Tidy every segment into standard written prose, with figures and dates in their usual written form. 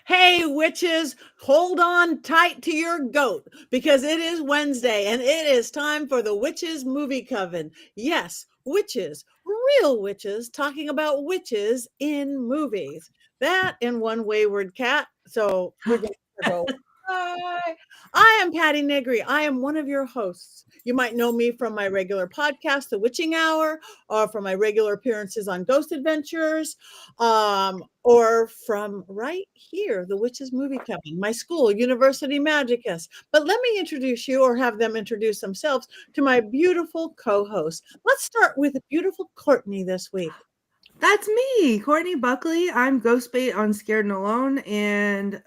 Hey, witches, hold on tight to your goat because it is Wednesday and it is time for the Witches Movie Coven. Yes, witches, real witches talking about witches in movies. That and one wayward cat. So we're going to go. Hi, I am Patti Negri. I am one of your hosts. You might know me from my regular podcast, The Witching Hour, or from my regular appearances on Ghost Adventures, or from right here, the Witches Movie Coven, my school, University Magicus. But let me introduce you, or have them introduce themselves, to my beautiful co-host. Let's start with beautiful Courtney this week. That's me, Courtney Buckley. I'm Ghostbait on Scared and Alone, and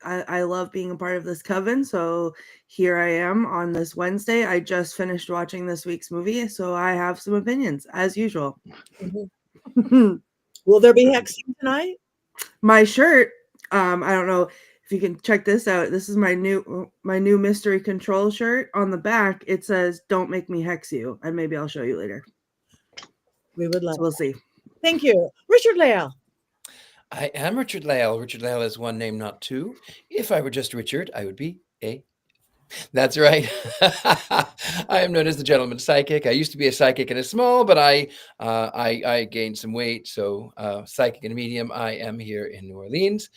I love being a part of this coven. So here I am on this Wednesday. I just finished watching this week's movie, so I have some opinions as usual. Will there be hexing tonight? My shirt. I don't know if you can check this out. This is my new mystery control shirt. On the back, it says "Don't make me hex you," and maybe I'll show you later. We would love. So we'll see. Thank you, Richard-Lael. I am Richard-Lael. Richard-Lael is one name, not two. If I were just Richard, I would be a. That's right. I am known as the gentleman psychic. I used to be a psychic and a small, but I gained some weight. So psychic and medium. I am here in New Orleans.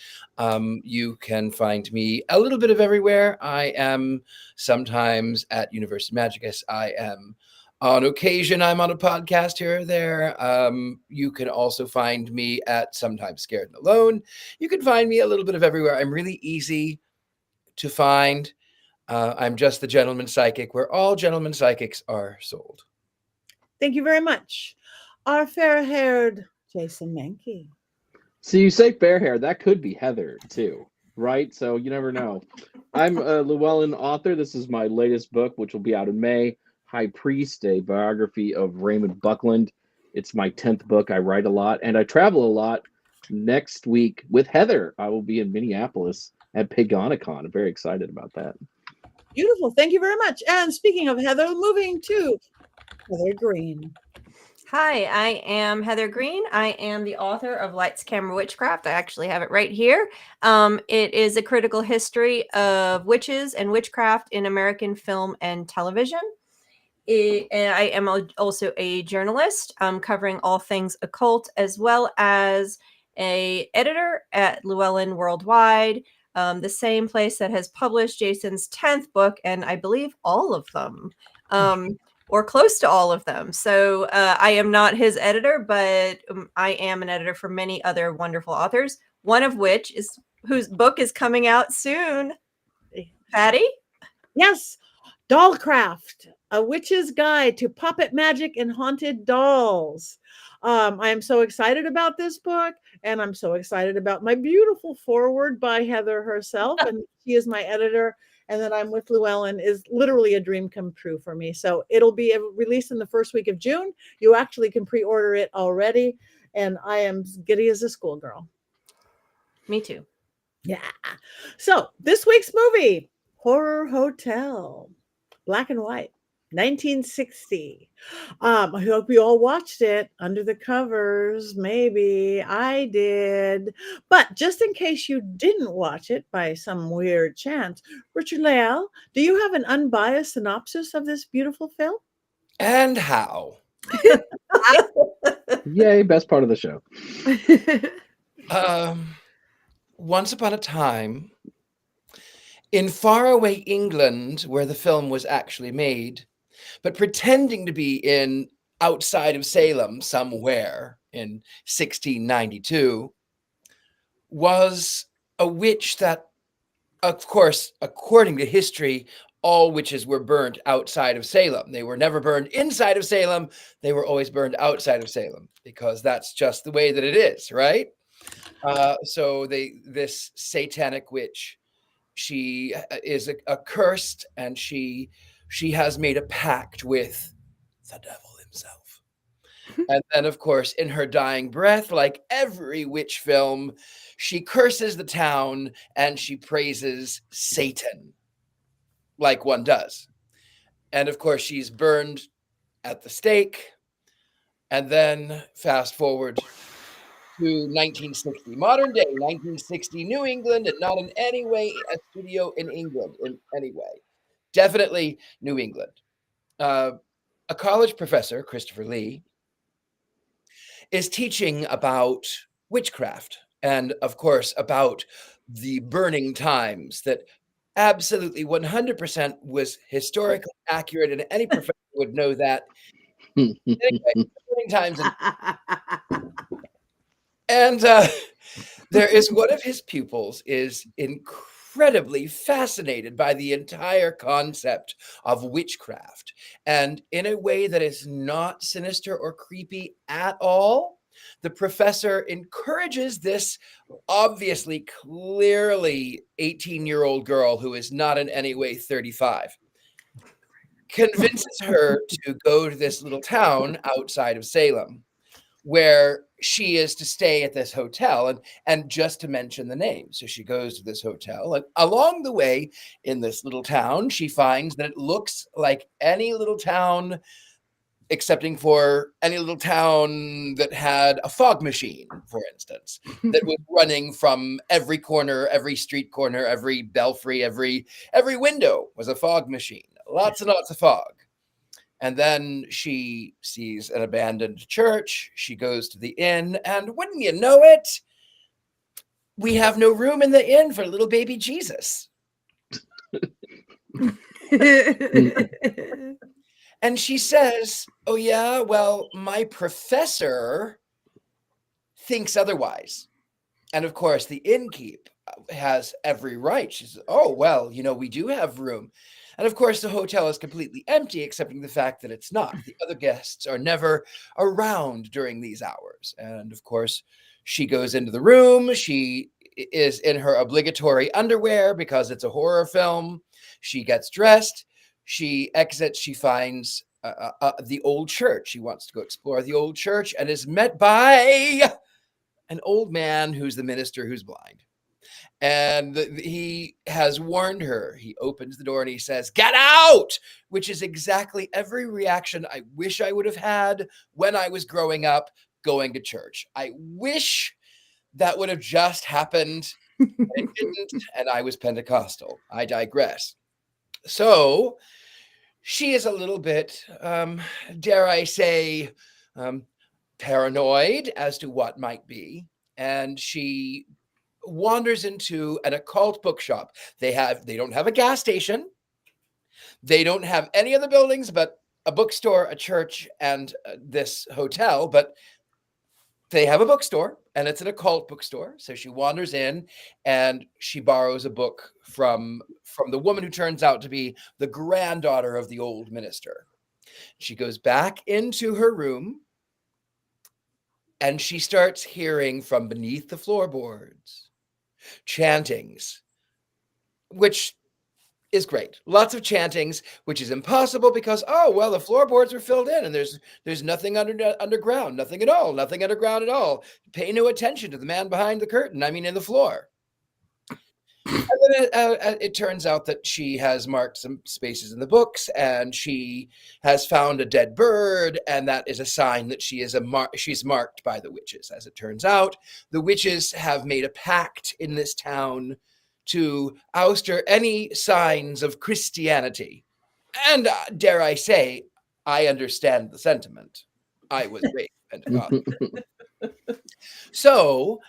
You can find me a little bit of everywhere. I am sometimes at University Magicus. I am on occasion. I'm on a podcast here or there. You can also find me at Sometimes Scared and Alone. You can find me a little bit of everywhere. I'm really easy to find. I'm just the gentleman psychic, where all gentlemen psychics are sold. Thank you very much. Our fair-haired Jason Mankey. So you say fair hair, that could be Heather too, right? So you never know. I'm a Llewellyn author. This is my latest book, which will be out in May. High Priest, a biography of Raymond Buckland. It's my 10th book. I write a lot and I travel a lot. Next week with Heather, I will be in Minneapolis at Pagonicon. I'm very excited about that. Beautiful. Thank you very much. And speaking of Heather, moving to Heather Greene. Hi, I am Heather Greene. I am the author of Lights, Camera, Witchcraft. I actually have it right here. It is a critical history of witches and witchcraft in American film and television. I am also a journalist covering all things occult, as well as an editor at Llewellyn Worldwide, the same place that has published Jason's 10th book, and I believe all of them, or close to all of them. So I am not his editor, but I am an editor for many other wonderful authors, one of which is whose book is coming out soon. Patti? Yes, Dollcraft, A Witch's Guide to Puppet Magic and Haunted Dolls. I am so excited about this book, and I'm so excited about my beautiful foreword by Heather herself, and she is my editor, and that I'm with Llewellyn is literally a dream come true for me. So it'll be released in the first week of June. You actually can pre-order it already, and I am giddy as a schoolgirl. Me too. Yeah. So this week's movie, Horror Hotel, black and white, 1960. I hope you all watched it under the covers. Maybe I did. But just in case you didn't watch it by some weird chance, Richard-Lael, do you have an unbiased synopsis of this beautiful film? And how? Yay, best part of the show. Once upon a time, in faraway England, where the film was actually made, but pretending to be in outside of Salem somewhere in 1692, was a witch that, of course, according to history, all witches were burned outside of Salem. They were never burned inside of Salem. They were always burned outside of Salem, because that's just the way that it is, right? So this satanic witch, she is accursed, and she has made a pact with the devil himself. And then, of course, in her dying breath, like every witch film, she curses the town and she praises Satan, like one does. And of course, she's burned at the stake. And then fast forward to 1960, modern day 1960 New England, and not in any way a studio in England in any way. Definitely New England. A college professor, Christopher Lee, is teaching about witchcraft and, of course, about the burning times that absolutely 100% was historically accurate, and any professor would know that. Anyway, burning times, and there is one of his pupils is incredibly fascinated by the entire concept of witchcraft, and in a way that is not sinister or creepy at all. The professor encourages this obviously, clearly 18-year-old girl who is not in any way 35, convinces her to go to this little town outside of Salem, where she is to stay at this hotel, and just to mention the name. So she goes to this hotel, and along the way in this little town, she finds that it looks like any little town, excepting for any little town that had a fog machine, for instance, that was running from every corner, every street corner, every belfry, every window was a fog machine. Lots and lots of fog. And then she sees an abandoned church. She goes to the inn, and wouldn't you know it, we have no room in the inn for little baby Jesus. And she says, oh yeah, well, my professor thinks otherwise. And of course, the innkeep has every right. She says, oh, well, we do have room. And of course, the hotel is completely empty, excepting the fact that it's not. The other guests are never around during these hours. And of course, she goes into the room. She is in her obligatory underwear because it's a horror film. She gets dressed. She exits. She finds the old church. She wants to go explore the old church and is met by an old man who's the minister who's blind. And he has warned her. He opens the door and he says, "Get out!" which is exactly every reaction I wish I would have had when I was growing up going to church. I wish that would have just happened. It didn't, and I was Pentecostal. I digress. So she is a little bit, dare I say, paranoid as to what might be. And she wanders into an occult bookshop. They don't have a gas station. They don't have any other buildings but a bookstore, a church, and this hotel. But they have a bookstore, and it's an occult bookstore. So she wanders in and she borrows a book from the woman who turns out to be the granddaughter of the old minister. She goes back into her room and she starts hearing from beneath the floorboards chantings, which is great. Lots of chantings, which is impossible because, oh, well, the floorboards are filled in and there's nothing underground, nothing at all, nothing underground at all. Pay no attention to the man behind the curtain, in the floor. And then it turns out that she has marked some spaces in the books, and she has found a dead bird, and that is a sign that she's marked by the witches. As it turns out, the witches have made a pact in this town to ouster any signs of Christianity. And dare I say, I understand the sentiment. I was raised Pentecostal. So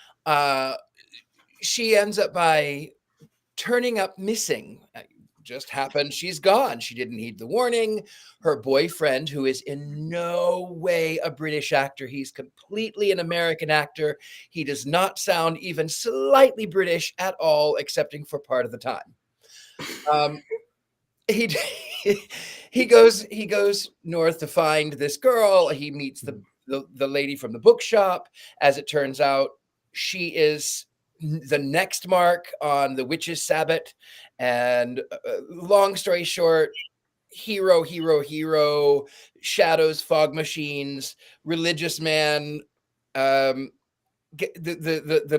she ends up by turning up missing. Just happened. She's gone. She didn't heed the warning. Her boyfriend, who is in no way a British actor, he's completely an American actor. He does not sound even slightly British at all, excepting for part of the time. He goes north to find this girl. He meets the lady from the bookshop. As it turns out, she is the next mark on the witches' Sabbath. And long story short, hero, shadows, fog machines, religious man. The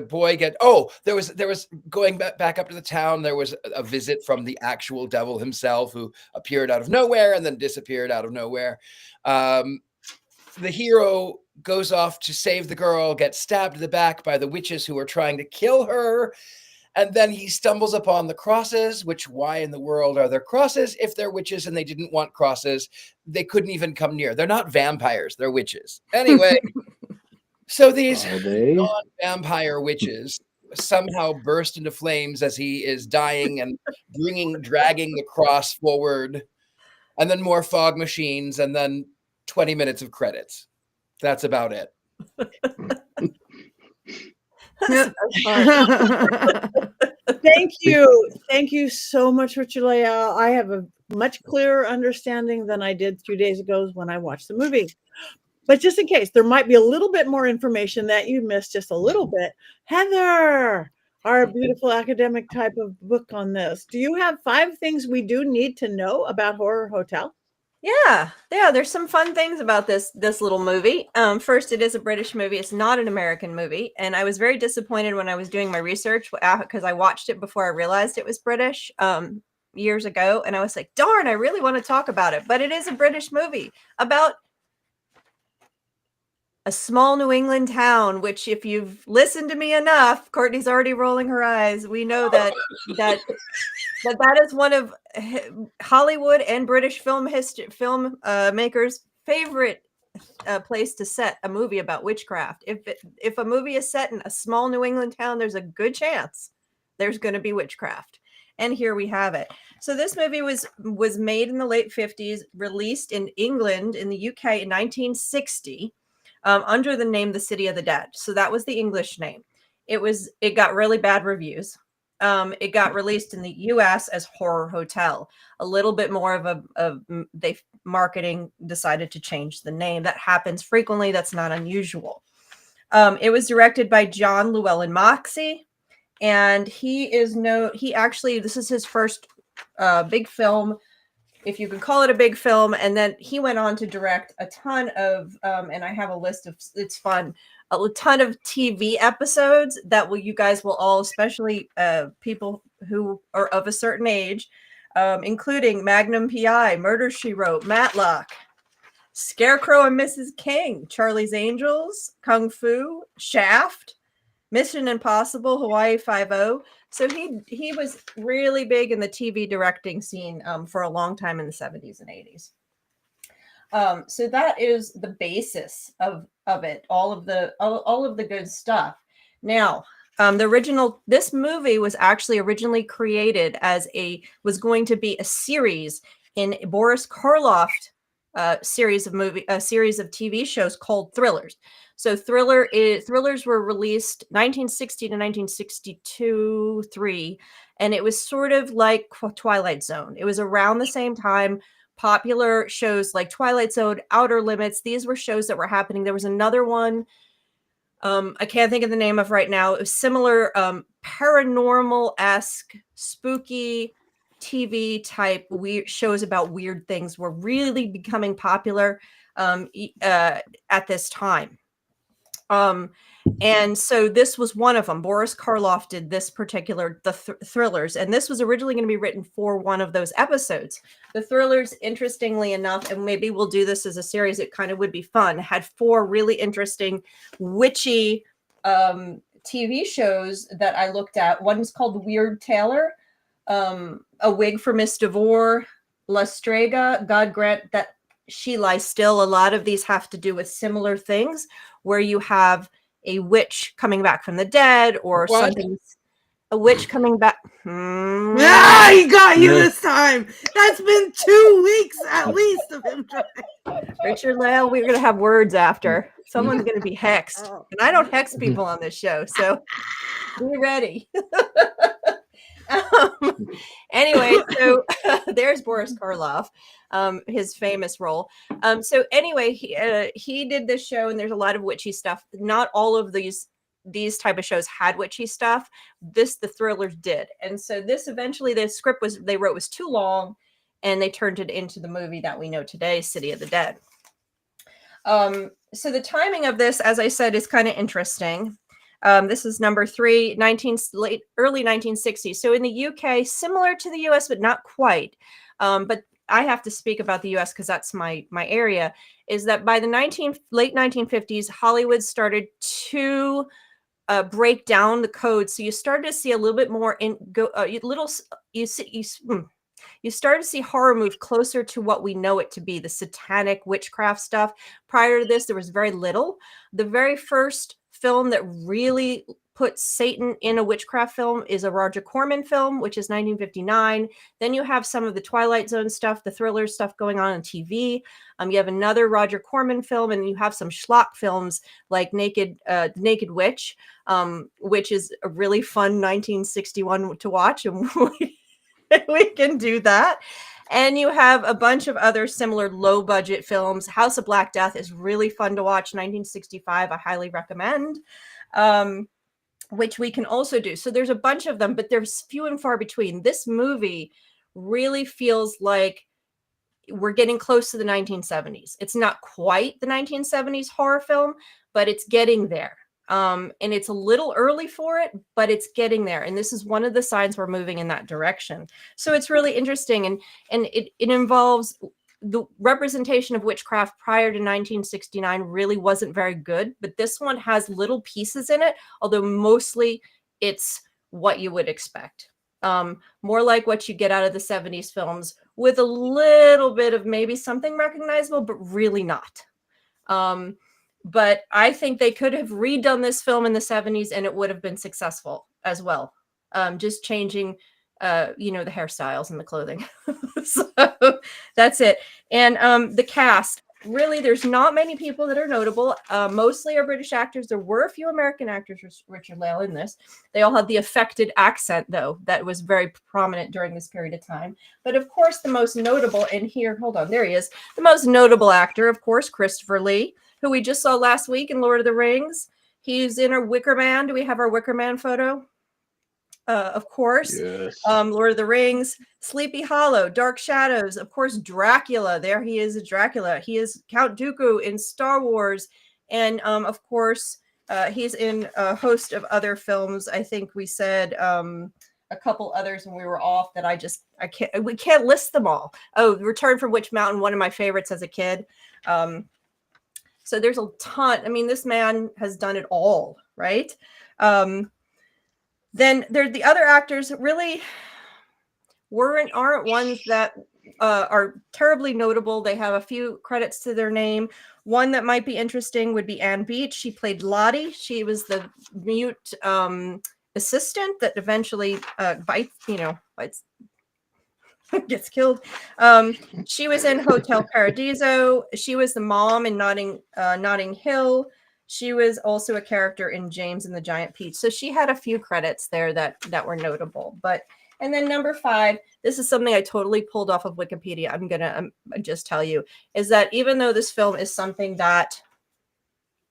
boy there was going back up to the town. There was a visit from the actual devil himself, who appeared out of nowhere and then disappeared out of nowhere. the hero goes off to save the girl, gets stabbed in the back by the witches who are trying to kill her. And then he stumbles upon the crosses, which why in the world are there crosses if they're witches and they didn't want crosses? They couldn't even come near. They're not vampires, they're witches. Anyway, so these non-vampire witches somehow burst into flames as he is dying and dragging the cross forward, and then more fog machines, and then 20 minutes of credits. That's about it. Thank you. Thank you so much, Richard-Lael. I have a much clearer understanding than I did 2 days ago when I watched the movie. But just in case, there might be a little bit more information that you missed just a little bit. Heather, our beautiful academic type of book on this. Do you have 5 things we do need to know about Horror Hotel? Yeah, there's some fun things about this little movie. First, it is a British movie. It's not an American movie. And I was very disappointed when I was doing my research because I watched it before I realized it was British years ago. And I was like, darn, I really want to talk about it. But it is a British movie about a small New England town, which if you've listened to me enough, Courtney's already rolling her eyes. We know that is one of Hollywood and British filmmakers' favorite place to set a movie about witchcraft. If a movie is set in a small New England town, there's a good chance there's going to be witchcraft. And here we have it. So this movie was made in the late 50s, released in England, in the UK in 1960. Under the name The City of the Dead. So that was the English name. It got really bad reviews. It got released in the US as Horror Hotel. A little bit more of marketing decided to change the name. That happens frequently. That's not unusual. It was directed by John Llewellyn Mankey, and this is his first big film, if you could call it a big film. And then he went on to direct a ton of, and I have a list of, it's fun, a ton of TV episodes that you guys will all, especially people who are of a certain age, including Magnum PI, Murder, She Wrote, Matlock, Scarecrow and Mrs. King, Charlie's Angels, Kung Fu, Shaft, Mission Impossible, Hawaii Five-0. So he was really big in the TV directing scene for a long time in the 70s and 80s. So that is the basis of it, all of the good stuff. Now, this movie was actually originally created was going to be a series in Boris Karloff series of TV shows called Thrillers. So thrillers were released 1960 to 1962, 3, and it was sort of like Twilight Zone. It was around the same time. Popular shows like Twilight Zone, Outer Limits, these were shows that were happening. There was another one I can't think of the name of right now. It was similar, paranormal-esque, spooky TV type shows about weird things were really becoming popular at this time. And so this was one of them. Boris Karloff did this particular, Thrillers, and this was originally going to be written for one of those episodes. The Thrillers, interestingly enough, and maybe we'll do this as a series, it kind of would be fun, had 4 really interesting witchy TV shows that I looked at. One is called The Weird Tailor, A Wig for Miss Devore, La Strega, God Grant That She Lies Still. A lot of these have to do with similar things where you have a witch coming back from the dead or something. A witch coming back. Ah, he got you this time. That's been 2 weeks at least of him trying. Richard-Lael, we're going to have words after. Someone's going to be hexed. And I don't hex people on this show, so be ready. Anyway, so there's Boris Karloff, his famous role. So anyway, he did this show, and there's a lot of witchy stuff. Not all of these type of shows had witchy stuff. The Thrillers did. And so this eventually, the script they wrote was too long, and they turned it into the movie that we know today, City of the Dead. So the timing of this, as I said, is kind of interesting. This is number 3, early 1960s. So in the UK, similar to the US, but not quite. But I have to speak about the US because that's my area, is that by the late 1950s, Hollywood started to break down the code. So you started to see a little bit more you started to see horror move closer to what we know it to be, the satanic witchcraft stuff. Prior to this, there was very little. The very first film that really put Satan in a witchcraft film is a Roger Corman film, which is 1959. Then you have some of the Twilight Zone stuff, the thriller stuff going on TV. You have another Roger Corman film, and you have some schlock films like Naked Witch, which is a really fun 1961 to watch, and we can do that. And you have a bunch of other similar low budget films. House of Black Death is really fun to watch, 1965. I highly recommend. Which we can also do. So there's a bunch of them, but there's few and far between. This movie really feels like we're getting close to the 1970s. It's not quite the 1970s horror film, but it's getting there. And it's a little early for it, but it's getting there. And this is one of the signs we're moving in that direction. So it's really interesting. And it involves the representation of witchcraft prior to 1969 really wasn't very good, but this one has little pieces in it, although mostly it's what you would expect. More like what you get out of the 70s films, with a little bit of maybe something recognizable, but really not. But I think they could have redone this film in the 70s and it would have been successful as well. Just changing the hairstyles and the clothing. So that's it. And the cast, really, there's not many people that are notable. Mostly are British actors. There were a few American actors, Richard-Lael in this. They all had the affected accent, though, that was very prominent during this period of time. But of course, the most notable, and here, hold on, there he is. The most notable actor, of course, Christopher Lee, who we just saw last week in Lord of the Rings. He's in our Wicker Man. Do we have our Wicker Man photo? Of course, yes. Lord of the Rings, Sleepy Hollow, Dark Shadows, of course, Dracula. There he is, Dracula. He is Count Dooku in Star Wars, and of course, he's in a host of other films. I think we said a couple others when we were off that we can't list them all. Oh, Return from Witch Mountain, one of my favorites as a kid. So there's a ton. I mean, this man has done it all, right? Then the other actors really aren't ones that are terribly notable. They have a few credits to their name. One that might be interesting would be Anne Beach. She played Lottie. She was the mute assistant that eventually gets killed. She was in Hotel Paradiso. She was the mom in Notting Hill. She was also a character in James and the Giant Peach. So she had a few credits there that were notable. And then number 5, this is something I totally pulled off of Wikipedia. I'm going to just tell you, is that even though this film is something that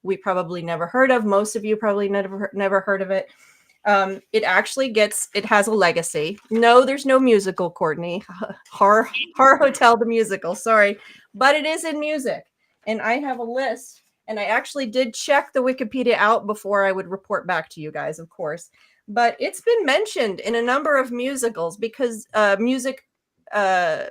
we probably never heard of, most of you probably never heard of it, it has a legacy. No, there's no musical, Courtney. Horror Hotel, the musical, sorry. But it is in music. And I have a list. And I actually did check the Wikipedia out before I would report back to you guys, of course. But it's been mentioned in a number of musicals because music in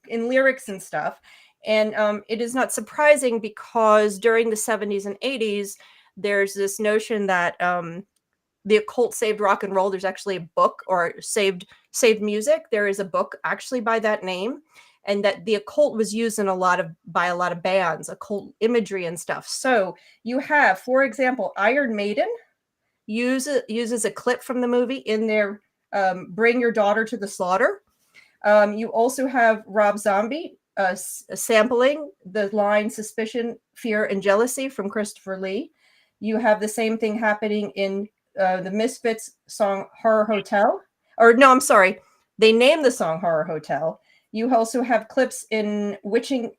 lyrics and stuff. And it is not surprising because during the 70s and 80s, there's this notion that the occult saved rock and roll. There's actually a book, or saved music. There is a book actually by that name. And that the occult was used by a lot of bands, occult imagery and stuff. So you have, for example, Iron Maiden uses a clip from the movie in their Bring Your Daughter to the Slaughter. You also have Rob Zombie sampling the line Suspicion, Fear, and Jealousy from Christopher Lee. You have the same thing happening in the Misfits song Horror Hotel. Or no, I'm sorry. They named the song Horror Hotel. You also have clips in Witching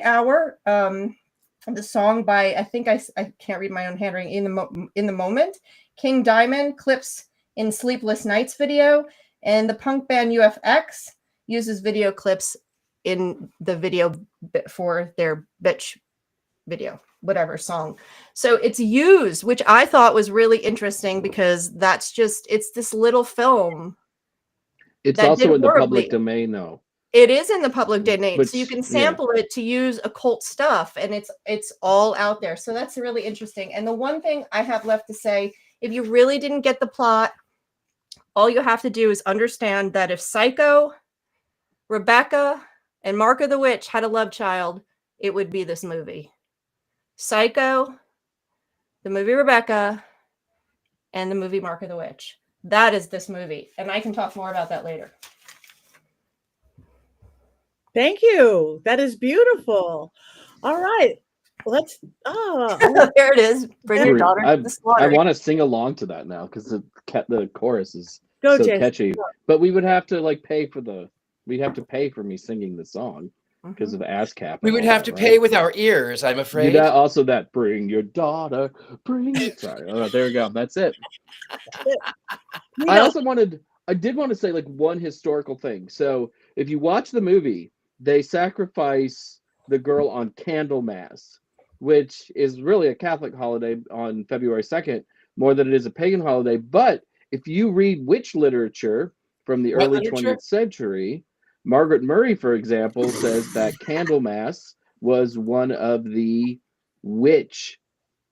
Hour, the song by, I think I can't read my own handwriting, in the Moment. King Diamond, clips in Sleepless Nights video, and the punk band UFX uses video clips in the video for their Bitch video, whatever song. So it's used, which I thought was really interesting because it's this little film. It's that also did in the public horribly. domain, though. It is in the public domain, so you Which, can yeah. sample it to use occult stuff, and it's all out there. So that's really interesting. And the one thing I have left to say, if you really didn't get the plot, all you have to do is understand that if Psycho, Rebecca, and Mark of the Witch had a love child, it would be this movie. Psycho, the movie Rebecca, and the movie Mark of the Witch. That is this movie, and I can talk more about that later. Thank you. That is beautiful. All right. Let's There it is. Bring your daughter to the I slaughter. want to sing along to that now because the chorus is Go, so Jason. catchy. But we would have to like pay for we'd have to pay for me singing the song because of ASCAP. We would have to pay with our ears, I'm afraid. Also that bring your daughter, sorry. Oh, there we go. That's it. I did want to say like one historical thing. So if you watch the movie, they sacrifice the girl on Candlemas, which is really a Catholic holiday on February 2nd, more than it is a pagan holiday. But if you read witch literature from the early 20th century, Margaret Murray, for example, says that Candlemas was one of the witch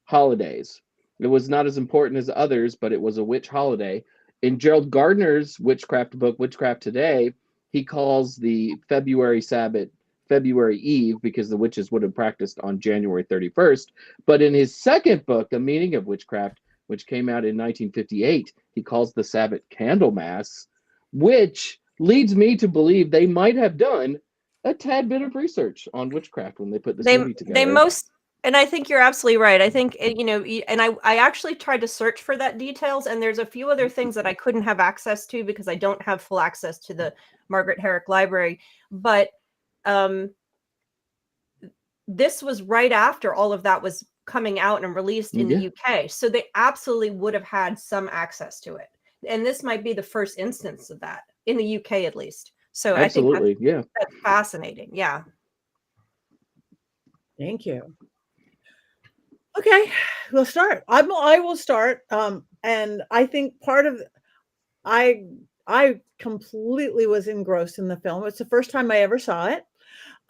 holidays. It was not as important as others, but it was a witch holiday. In Gerald Gardner's witchcraft book, Witchcraft Today, he calls the February Sabbath February Eve because the witches would have practiced on January 31st. But in his second book, The Meaning of Witchcraft, which came out in 1958, he calls the Sabbath Candlemas, which leads me to believe they might have done a tad bit of research on witchcraft when they put this movie together. And I think you're absolutely right. I think, and I actually tried to search for that details, and there's a few other things that I couldn't have access to because I don't have full access to the Margaret Herrick Library. But this was right after all of that was coming out and released in the UK. So they absolutely would have had some access to it. And this might be the first instance of that in the UK, at least. So absolutely, I think that's fascinating. Yeah. Thank you. Okay, we'll start. I will start. And I think part of I completely was engrossed in the film. It's the first time I ever saw it.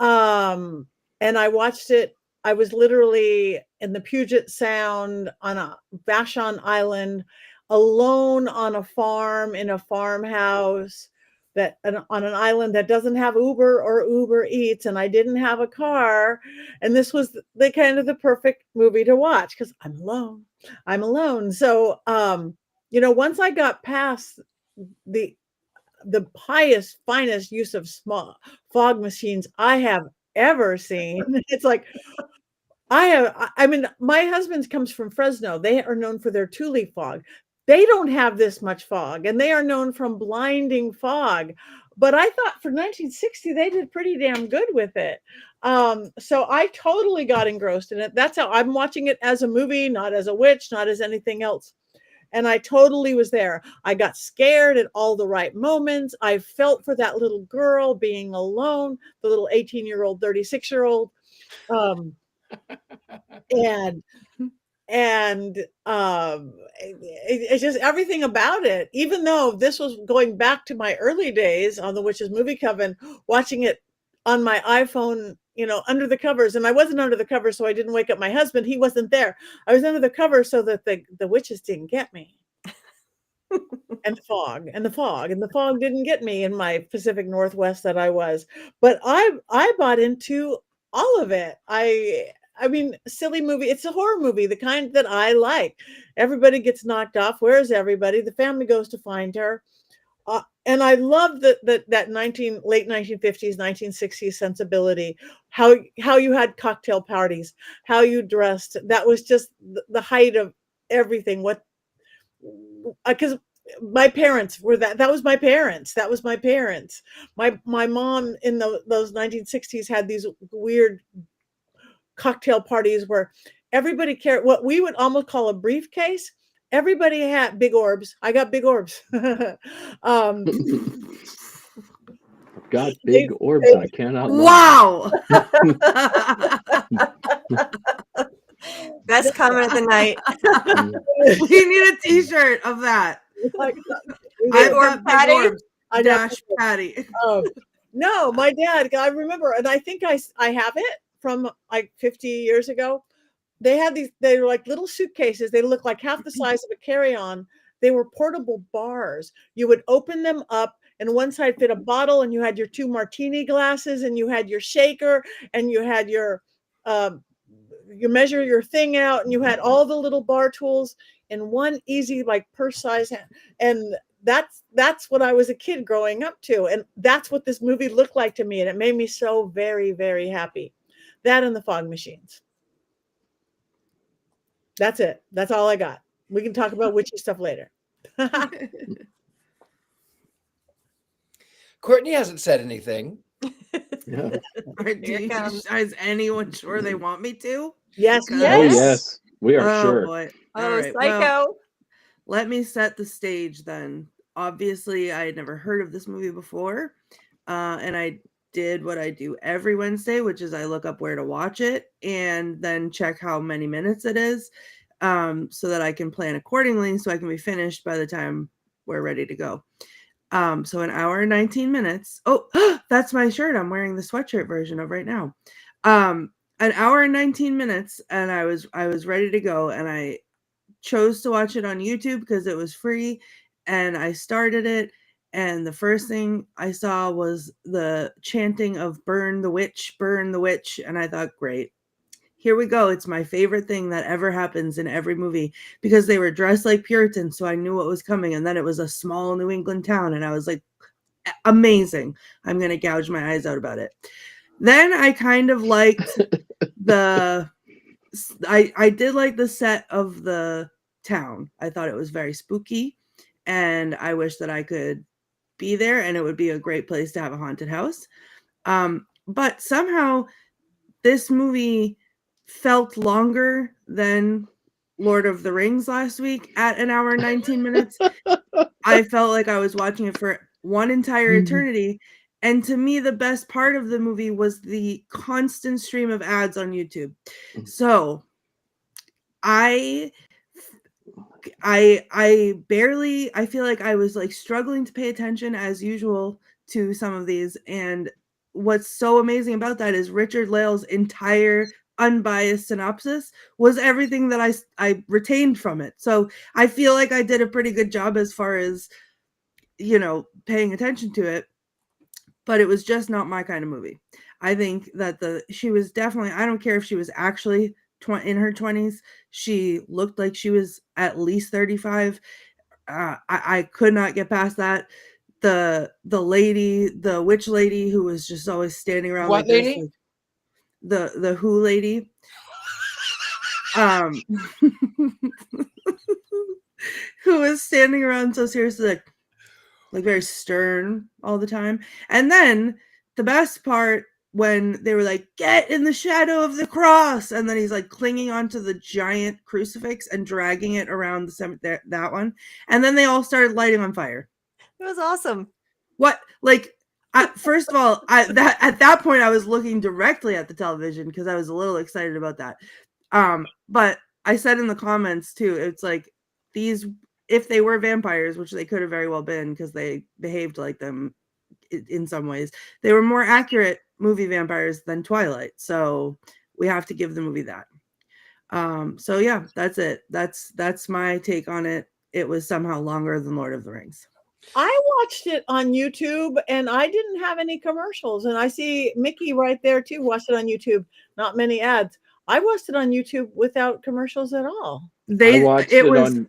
And I watched it. I was literally in the Puget Sound on a Vashon Island, alone on a farm in a farmhouse on an island that doesn't have Uber or Uber Eats, and I didn't have a car. And this was the kind of the perfect movie to watch because I'm alone. So, once I got past the finest use of fog machines I have ever seen, it's like my husband comes from Fresno. They are known for their two-leaf fog. They don't have this much fog, and they are known from blinding fog. But I thought for 1960, they did pretty damn good with it. So I totally got engrossed in it. That's how I'm watching it, as a movie, not as a witch, not as anything else. And I totally was there. I got scared at all the right moments. I felt for that little girl being alone, the little 18-year-old, 36-year-old. It's just everything about it. Even though this was going back to my early days on the Witches Movie Coven, watching it on my iPhone, under the covers, and I wasn't under the covers, so I didn't wake up my husband. He wasn't there. I was under the covers so that the witches didn't get me. And the fog didn't get me in my Pacific Northwest that I was. But I bought into all of it. I mean, silly movie. It's a horror movie, the kind that I like. Everybody gets knocked off. Where's everybody? The family goes to find her. And I love that late 1950s, 1960s sensibility. How you had cocktail parties, how you dressed. That was just the height of everything. Because my parents were that was my parents. My mom in those 1960s had these weird cocktail parties where everybody carried what we would almost call a briefcase. Everybody had big orbs. I got big orbs. I've got big orbs. I cannot. Wow. Best comment of the night. We need a T-shirt of that. I've got big orbs. I dash definitely- Patti. Oh, no, my dad, I remember, and I think I have it from like 50 years ago. They had these, they were like little suitcases. They looked like half the size of a carry-on. They were portable bars. You would open them up, and one side fit a bottle, and you had your 2 martini glasses, and you had your shaker, and you had your, you measure your thing out, and you had all the little bar tools in one easy, like purse size hand. And that's what I was a kid growing up to. And that's what this movie looked like to me. And it made me so very, very happy. That and the fog machines. That's it. That's all I got. We can talk about witchy stuff later. Courtney hasn't said anything. Yeah. Is anyone sure they want me to? Yes, Because- Oh yes. yes, we are Oh sure. boy. Oh, All right. psycho. Well, let me set the stage then. Obviously, I had never heard of this movie before. And I did what I do every Wednesday, which is I look up where to watch it and then check how many minutes it is, so that I can plan accordingly so I can be finished by the time we're ready to go. So an hour and 19 minutes. Oh, that's my shirt. I'm wearing the sweatshirt version of right now. An hour and 19 minutes, and I was ready to go, and I chose to watch it on YouTube because it was free, and I started it, and the first thing I saw was the chanting of burn the witch, and I thought, great. Here we go. It's my favorite thing that ever happens in every movie, because they were dressed like Puritans, so I knew what was coming, and then it was a small New England town, and I was like, amazing. I'm going to gouge my eyes out about it. Then I kind of liked I did like the set of the town. I thought it was very spooky, and I wish that I could be there, and it would be a great place to have a haunted house. But somehow this movie felt longer than Lord of the Rings last week at an hour and 19 minutes. I felt like I was watching it for one entire eternity. And to me, the best part of the movie was the constant stream of ads on YouTube. So I feel like I was like struggling to pay attention as usual to some of these. And what's so amazing about that is Richard-Lael's entire unbiased synopsis was everything that I retained from it. So I feel like I did a pretty good job as far as, paying attention to it, but it was just not my kind of movie. I think that she was definitely, I don't care if she was actually in her 20s, she looked like she was at least 35. I could not get past that. The lady, the witch lady who was just always standing around. What like lady? This, like, the who lady. Who was standing around so seriously, like very stern all the time. And then the best part, when they were like, get in the shadow of the cross, and then he's like clinging onto the giant crucifix and dragging it around the cemetery, that one, and then they all started lighting on fire. It was awesome. What, like, first of all, at that point I was looking directly at the television because I was a little excited about that. But I said in the comments too, it's like, these, if they were vampires, which they could have very well been because they behaved like them in some ways, they were more accurate movie vampires than Twilight. So we have to give the movie that. So yeah, that's it. That's my take on it. It was somehow longer than Lord of the Rings. I watched it on YouTube, and I didn't have any commercials. And I see Mickey right there too. Watched it on YouTube. Not many ads. I watched it on YouTube without commercials at all. I watched it on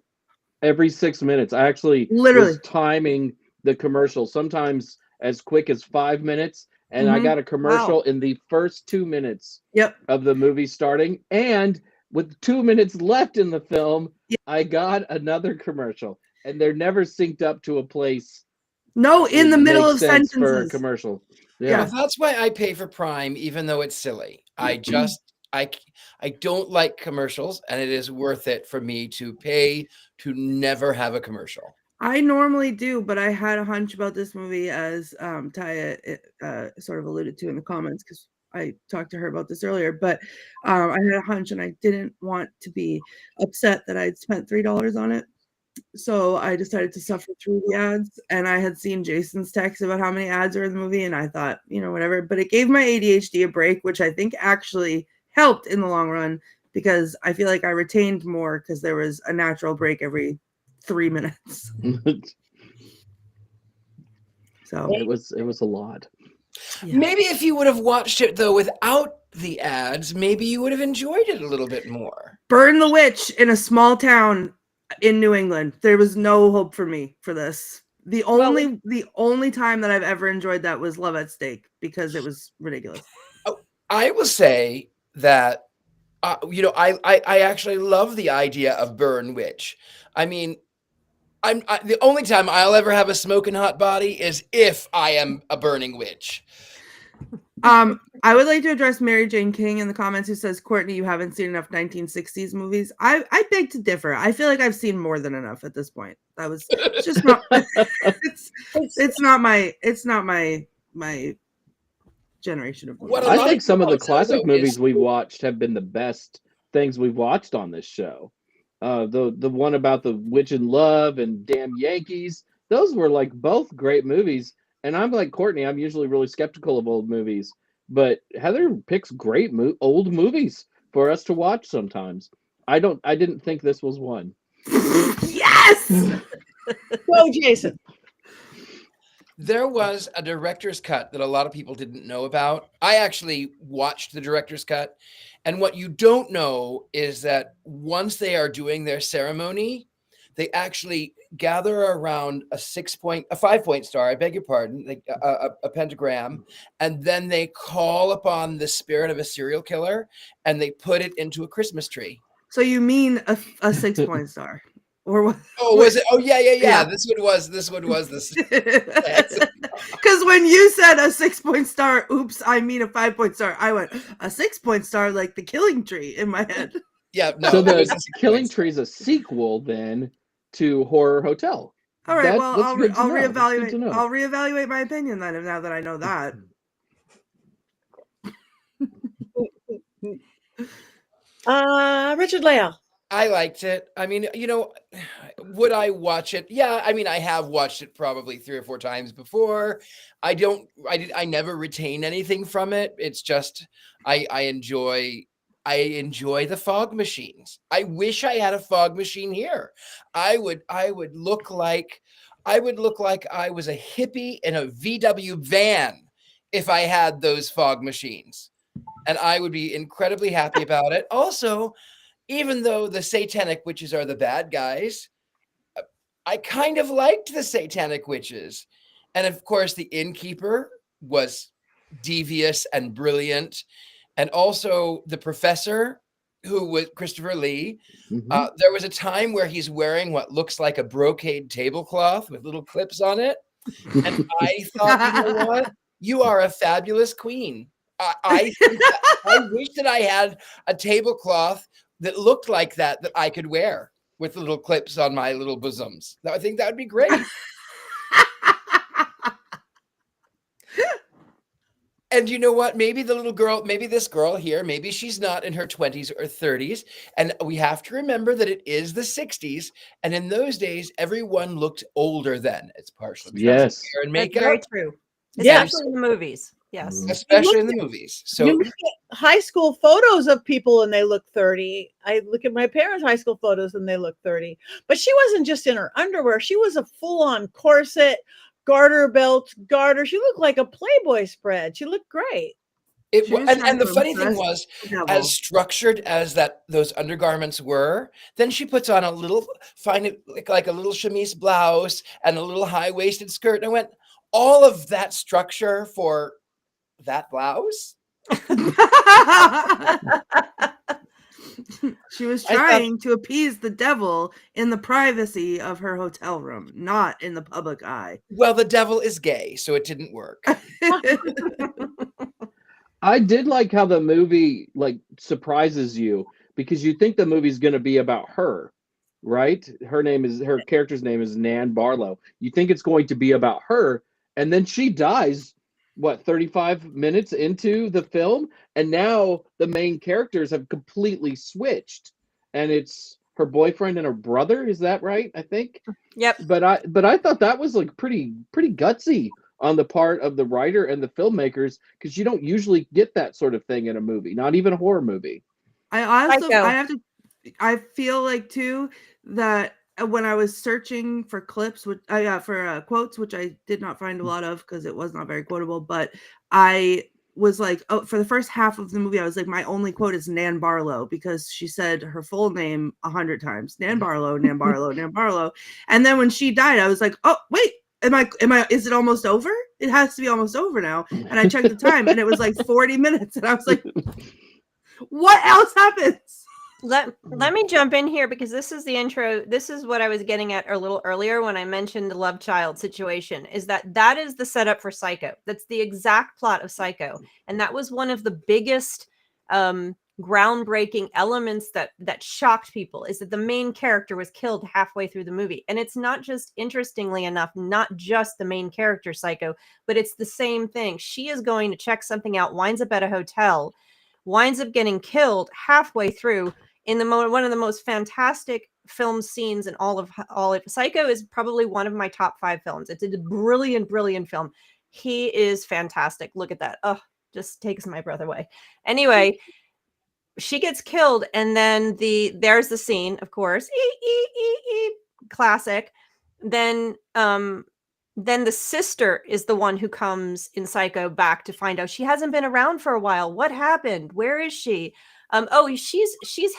every 6 minutes. I actually was timing the commercial, sometimes as quick as 5 minutes, and I got a commercial in the first 2 minutes of the movie starting. And with 2 minutes left in the film, I got another commercial. And they're never synced up to a place. No, in the middle of sentences. For a commercial. Yeah. Well, that's why I pay for Prime, even though it's silly. I don't like commercials, and it is worth it for me to pay to never have a commercial. I normally do, but I had a hunch about this movie, as Taya sort of alluded to in the comments, because I talked to her about this earlier. But I had a hunch, and I didn't want to be upset that I'd spent $3 on it. So I decided to suffer through the ads, and I had seen Jason's text about how many ads are in the movie, and I thought, whatever. But it gave my ADHD a break, which I think actually helped in the long run, because I feel like I retained more because there was a natural break every 3 minutes. So it was a lot. Yeah. Maybe if you would have watched it though without the ads, maybe you would have enjoyed it a little bit more. Burn the Witch in a small town in New England. There was no hope for me for this. The only time that I've ever enjoyed that was Love at Stake, because it was ridiculous. I will say that I actually love the idea of Burn Witch. I mean, the only time I'll ever have a smoking hot body is if I am a burning witch. I would like to address Mary Jane King in the comments, who says, Courtney, you haven't seen enough 1960s movies. I beg to differ. I feel like I've seen more than enough at this point. That was just not it's not my generation of movies. I think some of the classic movies we've watched have been the best things we've watched on this show. The one about the Witch in Love and Damn Yankees, those were like both great movies. And I'm like Courtney, I'm usually really skeptical of old movies, but Heather picks great old movies for us to watch sometimes. I didn't think this was one. Yes. Go, Jason. There was a director's cut that a lot of people didn't know about. I actually watched the director's cut. And what you don't know is that once they are doing their ceremony, they actually gather around a 5-point star, I beg your pardon, like a pentagram, and then they call upon the spirit of a serial killer and they put it into a Christmas tree. So you mean a 6-point star? Or what? Oh, was it? Oh, yeah. This one was this. Because when you said a 6-point star, oops, I mean a 5-point star. I went a 6-point star, like the Killing Tree, in my head. Yeah, no. So the Killing Tree is a sequel then to Horror Hotel. All right, I'll reevaluate. I'll reevaluate my opinion then, now that I know that. Richard-Lael. I liked it. I mean, would I watch it? Yeah, I mean, I have watched it probably 3 or 4 times before. I never retain anything from it. It's just I enjoy the fog machines. I wish I had a fog machine here. I would look like I was a hippie in a VW van if I had those fog machines. And I would be incredibly happy about it. Also, even though the satanic witches are the bad guys, I kind of liked the satanic witches. And of course, the innkeeper was devious and brilliant. And also the professor, who was Christopher Lee. Mm-hmm. There was a time where he's wearing what looks like a brocade tablecloth with little clips on it. And I thought, you know what? You are a fabulous queen. I wish that I had a tablecloth that looked like that I could wear with little clips on my little bosoms. I think that would be great. And you know what? Maybe this girl here, maybe she's not in her 20s or 30s. And we have to remember that it is the 60s. And in those days, everyone looked older then. It's partially because of hair and makeup. That's very true. Yes. Especially in the movies. Yes. Especially in the movies. So you look at high school photos of people and they look 30. I look at my parents' high school photos and they look 30. But she wasn't just in her underwear. She was a full-on corset, garter belt, garter. She looked like a Playboy spread. She looked great. And the funny thing was, as structured as those undergarments were, then she puts on a little, like a little chemise blouse and a little high-waisted skirt. And I went, all of that structure for that blouse? She was trying to appease the devil in the privacy of her hotel room, not in the public eye. Well, the devil is gay, so it didn't work. I did like how the movie surprises you, because you think the movie's going to be about her, right? Her character's name is Nan Barlow. You think it's going to be about her, and then she dies 35 minutes into the film, and now the main characters have completely switched, and it's her boyfriend and her brother. Is that right? I think. Yep. But I thought that was like pretty gutsy on the part of the writer and the filmmakers, because you don't usually get that sort of thing in a movie, not even a horror movie. I feel like too that when I was searching for clips, quotes, which I did not find a lot of because it was not very quotable, but I was like, oh, for the first half of the movie, I was like, my only quote is Nan Barlow, because she said her full name 100 times, Nan Barlow, Nan Barlow, Nan Barlow. And then when she died, I was like, oh, wait, is it almost over? It has to be almost over now. And I checked the time and it was like 40 minutes. And I was like, what else happens? Let me jump in here, because this is the intro. This is what I was getting at a little earlier when I mentioned the love child situation, is that is the setup for Psycho. That's the exact plot of Psycho. And that was one of the biggest groundbreaking elements that shocked people, is that the main character was killed halfway through the movie. And it's not just, interestingly enough, not just the main character Psycho, but it's the same thing. She is going to check something out, winds up at a hotel, winds up getting killed halfway through. In one of the most fantastic film scenes in all of Psycho is probably one of my top 5 films. It's a brilliant film. He is fantastic. Look at that. Oh, just takes my breath away. Anyway, she gets killed, and then there's the scene, of course. Classic. Then the sister is the one who comes in Psycho back to find out she hasn't been around for a while. What happened? Where is she? She's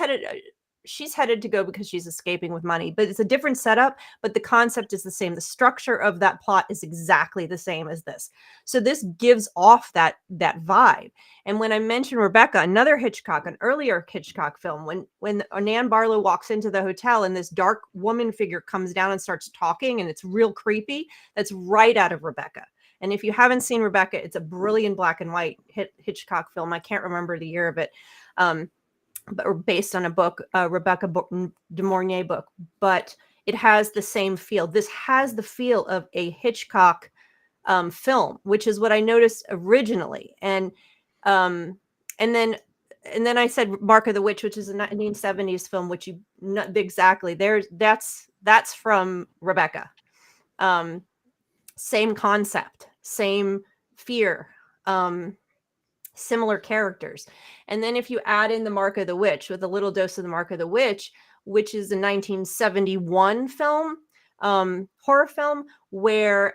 headed to go because she's escaping with money, but it's a different setup, but the concept is the same. The structure of that plot is exactly the same as this. So this gives off that vibe. And when I mentioned Rebecca, another Hitchcock, an earlier Hitchcock film, when Nan Barlow walks into the hotel and this dark woman figure comes down and starts talking and it's real creepy, that's right out of Rebecca. And if you haven't seen Rebecca, it's a brilliant black and white Hitchcock film. I can't remember the year of it. But based on a book, Rebecca de Mornay book, but it has the same feel. This has the feel of a Hitchcock film, which is what I noticed originally. And then I said Mark of the Witch, which is a 1970s film, which exactly that's from Rebecca. Same concept, same fear. Similar characters. And then if you add in the Mark of the Witch with a little dose of the Mark of the Witch, which is a 1971 film, horror film, where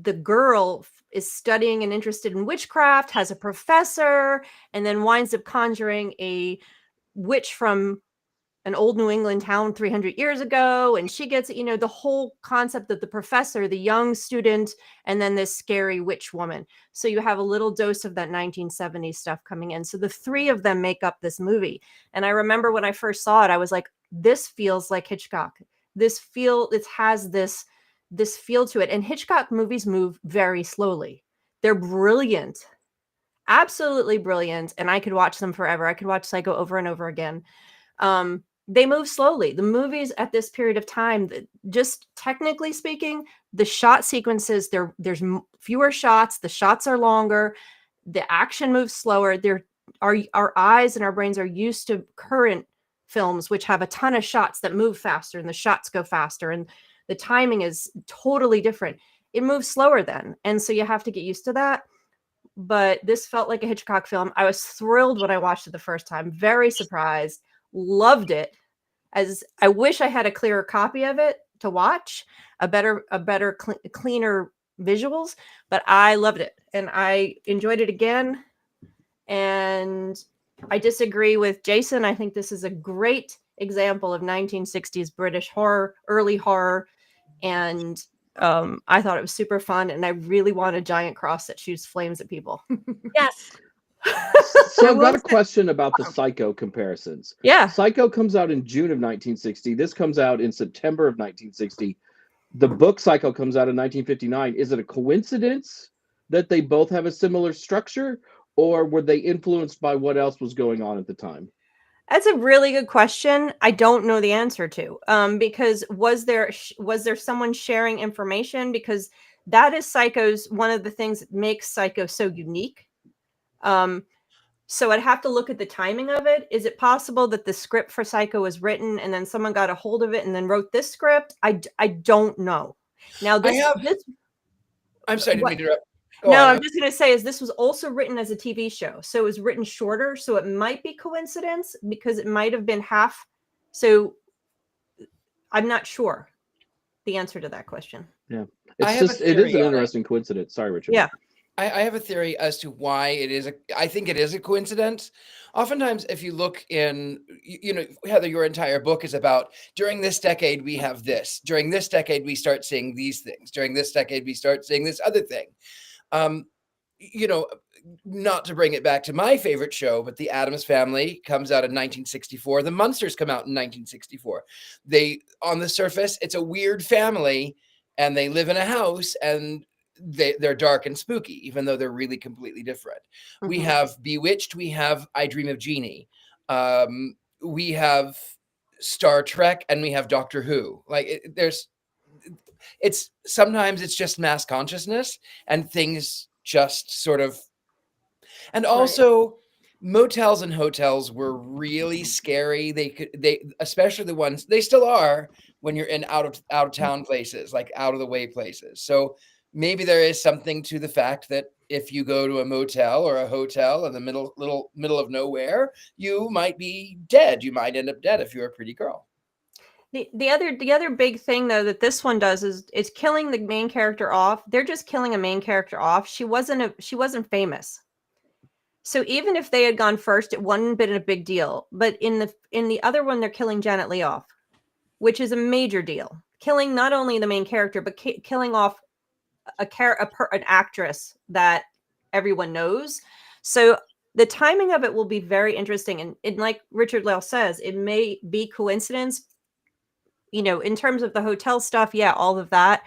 the girl is studying and interested in witchcraft, has a professor, and then winds up conjuring a witch from an old New England town 300 years ago. And she gets, the whole concept of the professor, the young student, and then this scary witch woman. So you have a little dose of that 1970s stuff coming in. So the 3 of them make up this movie. And I remember when I first saw it, I was like, this feels like Hitchcock. It has this feel to it. And Hitchcock movies move very slowly. They're brilliant. Absolutely brilliant. And I could watch them forever. I could watch Psycho over and over again. They move slowly. The movies at this period of time, just technically speaking, the shot sequences, there's fewer shots. The shots are longer. The action moves slower. Our eyes and our brains are used to current films, which have a ton of shots that move faster, and the shots go faster, and the timing is totally different. It moves slower then. And so you have to get used to that. But this felt like a Hitchcock film. I was thrilled when I watched it the first time. Very surprised. Loved it. As I wish I had a clearer copy of it to watch, cleaner visuals, but I loved it and I enjoyed it again. And I disagree with Jason. I think this is a great example of 1960s British horror, early horror, and I thought it was super fun, and I really want a giant cross that shoots flames at people. Yes. So I've got a question about the Psycho comparisons. Yeah. Psycho comes out in June of 1960. This comes out in September of 1960. The book Psycho comes out in 1959. Is it a coincidence that they both have a similar structure, or were they influenced by what else was going on at the time? That's a really good question. I don't know the answer to, because was there someone sharing information? Because that is Psycho's, one of the things that makes Psycho so unique. So I'd have to look at the timing of it. Is it possible that the script for Psycho was written and then someone got a hold of it and then wrote this script? I don't know. Now I'm sorry, didn't mean to interrupt. I'm just going to say this was also written as a TV show. So it was written shorter. So it might be coincidence because it might have been half. So I'm not sure the answer to that question. Yeah. it is an interesting coincidence. Sorry, Richard. Yeah. I have a theory as to why it is. I think it is a coincidence. Oftentimes, if you look in, Heather, your entire book is about during this decade we have this. During this decade we start seeing these things. During this decade we start seeing this other thing. Not to bring it back to my favorite show, but the Addams Family comes out in 1964. The Munsters come out in 1964. On the surface, it's a weird family, and they live in a house, and they're dark and spooky, even though they're really completely different. Mm-hmm. We have Bewitched. We have I Dream of Jeannie. We have Star Trek, and we have Doctor Who. Sometimes it's just mass consciousness, and things just sort of. And also, motels and hotels were really scary. They especially the ones they still are when you're in out of town places, like out of the way places. So. Maybe there is something to the fact that if you go to a motel or a hotel in the middle of nowhere, you might be dead. You might end up dead if you're a pretty girl. The other big thing though that this one does is it's killing the main character off. They're just killing a main character off. She wasn't famous. So even if they had gone first, it wouldn't been a big deal. But in the other one, they're killing Janet Leigh off, which is a major deal. Killing not only the main character, but killing off an actress that everyone knows. So the timing of it will be very interesting. And like Richard-Lael says, it may be coincidence, in terms of the hotel stuff. Yeah, all of that.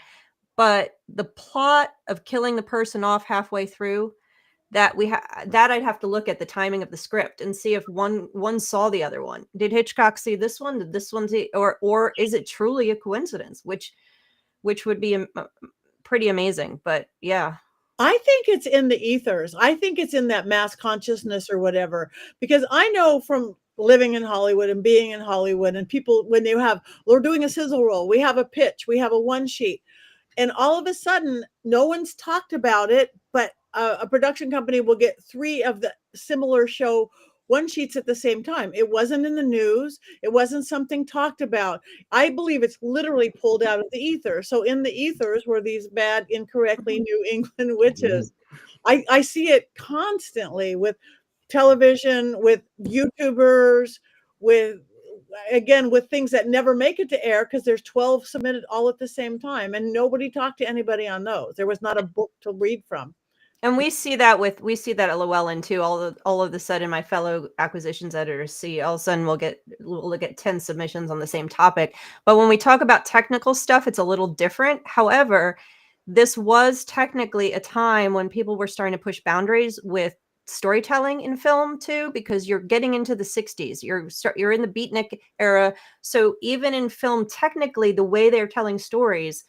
But the plot of killing the person off halfway through that I'd have to look at the timing of the script and see if one saw the other one. Did Hitchcock see this one? Did this one see, or is it truly a coincidence? Which would be pretty amazing. But yeah, I think it's in the ethers. I think it's in that mass consciousness or whatever, because I know from living in Hollywood and being in Hollywood, and people, when we're doing a sizzle roll, we have a pitch, we have a one sheet, and all of a sudden no one's talked about it, but a production company will get 3 of the similar show one sheets at the same time. It wasn't in the news. It wasn't something talked about. I believe it's literally pulled out of the ether. So in the ethers were these bad, incorrectly New England witches. I see it constantly with television, with YouTubers, with things that never make it to air because there's 12 submitted all at the same time, and nobody talked to anybody on those. There was not a book to read from. And we see that at Llewellyn too. All of the sudden, my fellow acquisitions editors see all of a sudden we'll get 10 submissions on the same topic. But when we talk about technical stuff, it's a little different. However, this was technically a time when people were starting to push boundaries with storytelling in film too, because you're getting into the 60s. You're in the beatnik era. So even in film, technically, the way they're telling stories,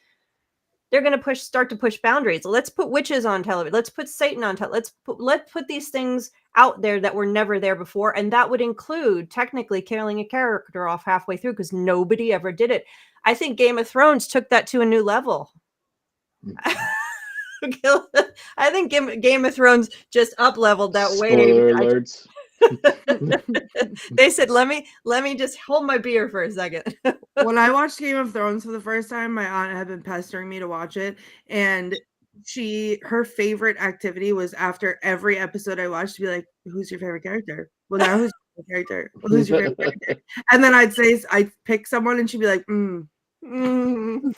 they're going to start to push boundaries. Let's put witches on television. Let's put Satan on television. Let's put these things out there that were never there before. And that would include technically killing a character off halfway through, because nobody ever did it. I think Game of Thrones took that to a new level. I think Game of Thrones just up-leveled that way. Spoiler alerts. They said, let me just hold my beer for a second. When I watched Game of Thrones for the first time, my aunt had been pestering me to watch it, and her favorite activity was after every episode I watched to be like, who's your favorite character? Well, now who's your favorite character? Well, who's your favorite character? And then I'd pick someone and she'd be like, Can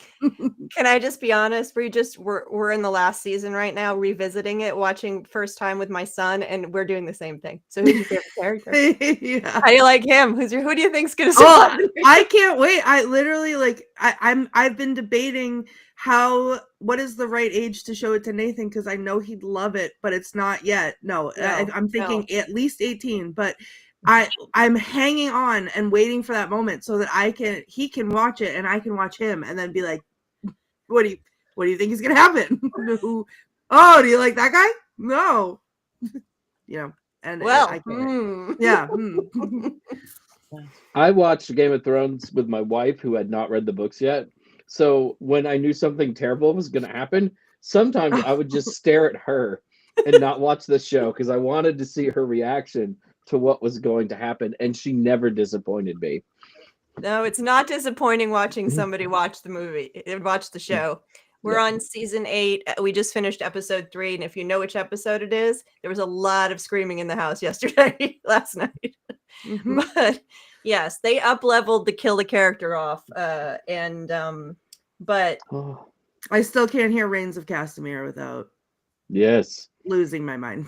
I just be honest? We're in the last season right now, revisiting it, watching first time with my son, and we're doing the same thing. So who's your favorite character? Yeah. How do you like him? Who do you think's gonna survive? Oh, I can't wait. I literally I've been debating what is the right age to show it to Nathan, because I know he'd love it, but it's not yet. I'm thinking at least 18, but I'm hanging on and waiting for that moment so that he can watch it and I can watch him, and then be like, what do you think is gonna happen? Oh, do you like that guy? No. and Well, I can't. Yeah. I watched Game of Thrones with my wife who had not read the books yet. So when I knew something terrible was going to happen, sometimes I would just stare at her and not watch the show because I wanted to see her reaction to what was going to happen. And she never disappointed me. No, it's not disappointing watching somebody watch the show. We're Yeah. on season 8. We just finished episode 3. And if you know which episode it is, there was a lot of screaming in the house last night. Mhm. But yes, they up-leveled to kill the character off. But Oh, I still can't hear Reigns of Castamere without yes. losing my mind.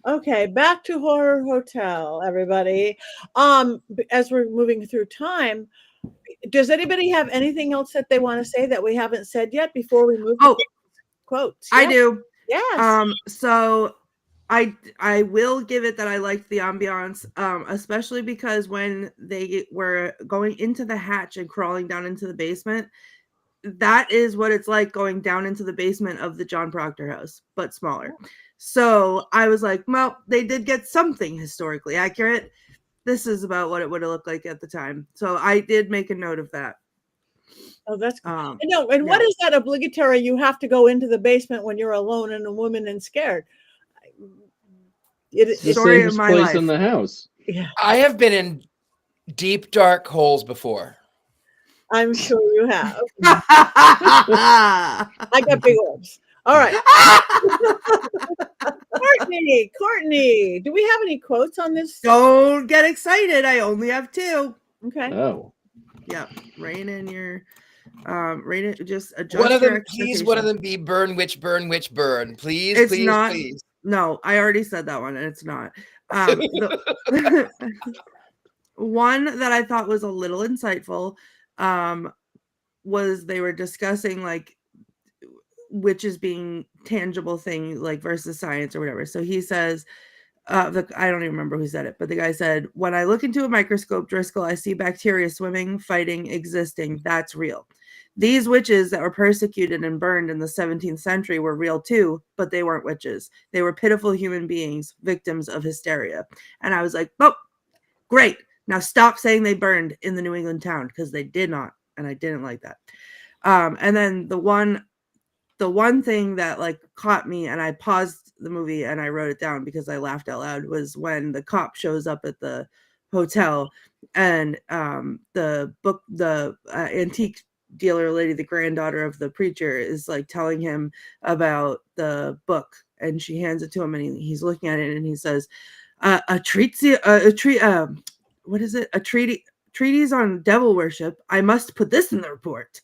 Okay, back to Horror Hotel, everybody. As we're moving through time, does anybody have anything else that they want to say that we haven't said yet before we move Oh, to quotes? I Yeah. do. Yes. So I will give it that I liked the ambiance, especially because when they were going into the hatch and crawling down into the basement, that is what it's like going down into the basement of the John Proctor house, but smaller. So I was like, well, they did get something historically accurate. This is about what it would have looked like at the time. So I did make a note of that. Oh, that's cool. Um, No, and what yeah. is that obligatory? You have to go into the basement when you're alone and a woman and scared. It's the Story safest of my place in life. the house. Yeah, I have been in deep, dark holes before. I'm sure you have. Don't I got big orbs. All right. Courtney, do we have any quotes on this? get excited. I only have 2. Okay. Oh. Yeah, rein in your just adjust One of your them, please, one of expectations. them be burn, witch, burn, witch, burn. Please, It's please, not- please. No, I already said that one, and it's not. One that I thought was a little insightful was they were discussing like witches being tangible thing like versus science or whatever. So he says, I don't even remember who said it, but the guy said, when I look into a microscope, Driscoll, I see bacteria swimming, fighting, existing. That's real. These witches that were persecuted and burned in the 17th century were real too, but they weren't witches. They were pitiful human beings, victims of hysteria. And I was like, oh, great. Now stop saying they burned in the New England town, because they did not. And I didn't like that. And then the one thing that like caught me, and I paused the movie and I wrote it down because I laughed out loud, was when the cop shows up at the hotel and the antique dealer lady, the granddaughter of the preacher, is like telling him about the book, and she hands it to him, and he's looking at it, and he says, treatise on devil worship. I must put this in the report.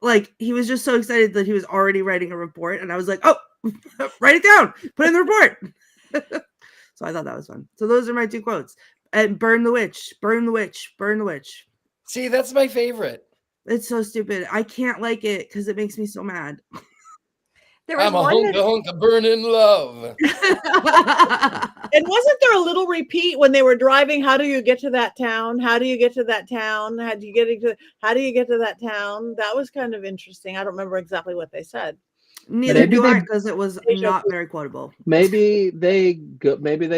Like, he was just so excited that he was already writing a report, and I was like, oh, write it down, put it in the report. So I thought that was fun. So those are my 2 quotes. And burn the witch, burn the witch, burn the witch. See, that's my favorite. It's so stupid. I can't like it because it makes me so mad. there was I'm a one hunka burning love. And wasn't there a little repeat when they were driving? How do you get to that town? How do you get to that town? How do you get to that town? That was kind of interesting. I don't remember exactly what they said. Neither Maybe do I, they- because it was Deja not vu. very quotable. Maybe they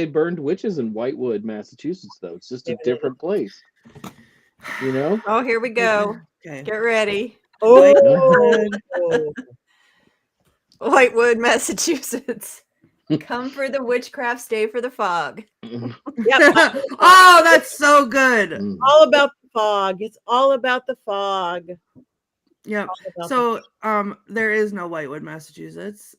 burned witches in Whitewood, Massachusetts, though. It's just a Maybe they different place. You know? Oh, here we go. Okay. Get ready. Oh, Whitewood, Massachusetts. Come for the witchcraft, stay for the fog. yep. Oh, that's so good. Mm. All about the fog. It's all about the fog. Yep. All about So there is no Whitewood, Massachusetts.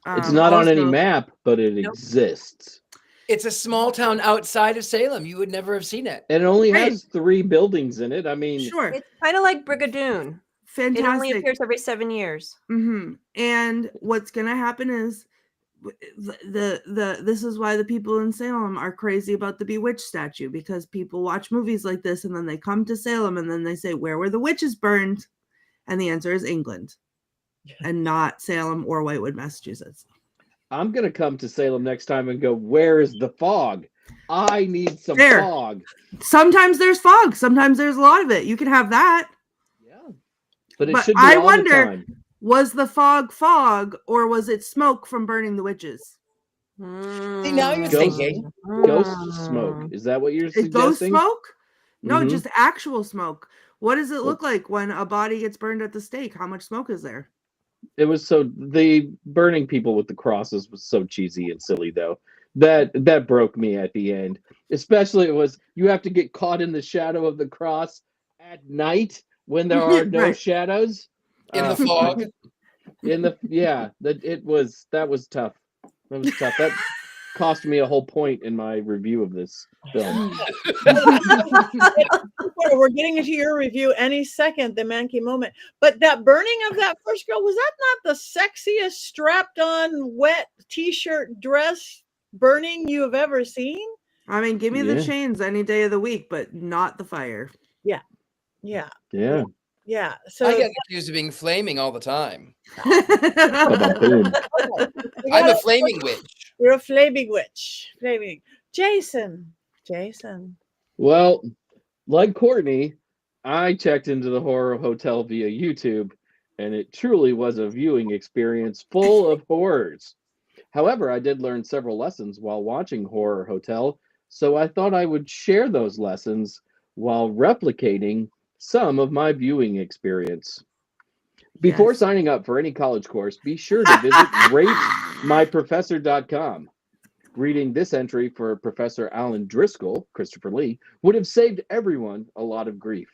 It's not on any Also- map, but it Nope. exists. It's a small town outside of Salem. You would never have seen it. And it only Right. has 3 buildings in it. I mean, Sure. It's kind of like Brigadoon. It only Fantastic. appears every 7 years. And what's gonna happen is this is why the people in Salem are crazy about the Bewitched statue, because people watch movies like this and then they come to Salem and then they say, where were the witches burned? And the answer is England, and not Salem or Whitewood, Massachusetts. I'm going to come to Salem next time and go, where is the fog? I need some There. fog. Sometimes there's fog, sometimes there's a lot of it. You can have that. Yeah. But it But should be I all wonder- the time. Was the fog, or was it smoke from burning the witches? See, now you're Ghost- thinking. Ghost smoke. Is that what you're Is ghost suggesting? smoke? No, Mhm. just actual smoke. What does it look like when a body gets burned at the stake? How much smoke is there? It was so the burning people with the crosses was so cheesy and silly though. That broke me at the end. Especially it was you have to get caught in the shadow of the cross at night when there are no Right. shadows. In the fog. That was tough. That was tough. That cost me a whole point in my review of this film. We're getting into your review any second, the Mankey moment. But that burning of that first girl, was that not the sexiest strapped on wet t-shirt dress burning you have ever seen? I mean, give me the Yeah. chains any day of the week, but not the fire. Yeah. Yeah. So I get accused of being flaming all the time. Ba-ba-boom. we I'm a gotta- flaming witch. You're a flaming witch. Flaming. Jason. Well, like Courtney, I checked into the horror hotel via YouTube, and it truly was a viewing experience full of horrors. However, I did learn several lessons while watching Horror Hotel, so I thought I would share those lessons while replicating some of my viewing experience. Before Yes. signing up for any college course, be sure to visit ratemyprofessor.com. Reading this entry for Professor Alan Driscoll, Christopher Lee, would have saved everyone a lot of grief.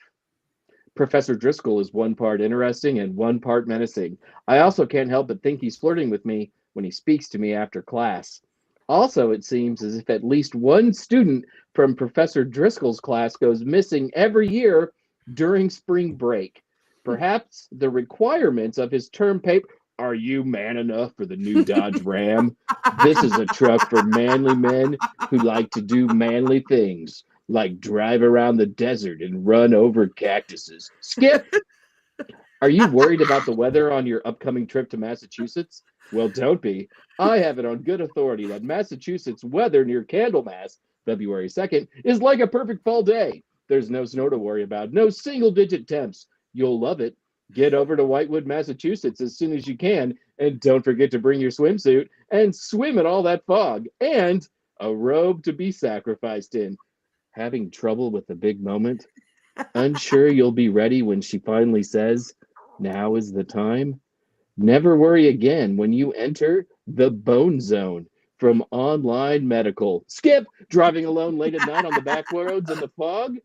Professor Driscoll is one part interesting and one part menacing. I also can't help but think he's flirting with me when he speaks to me after class. Also, it seems as if at least one student from Professor Driscoll's class goes missing every year during spring break. Perhaps the requirements of his term paper. Are you man enough for the new Dodge Ram? This is a truck for manly men who like to do manly things, like drive around the desert and run over cactuses. Skip! Are you worried about the weather on your upcoming trip to Massachusetts? Well, don't be. I have it on good authority that Massachusetts weather near Candlemas, February 2nd, is like a perfect fall day. There's no snow to worry about, no single-digit temps. You'll love it. Get over to Whitewood, Massachusetts as soon as you can, and don't forget to bring your swimsuit and swim in all that fog, and a robe to be sacrificed in. Having trouble with the big moment? Unsure you'll be ready when she finally says, now is the time? Never worry again when you enter the Bone Zone from Online Medical. Skip! Driving alone late at night on the back roads in the fog? If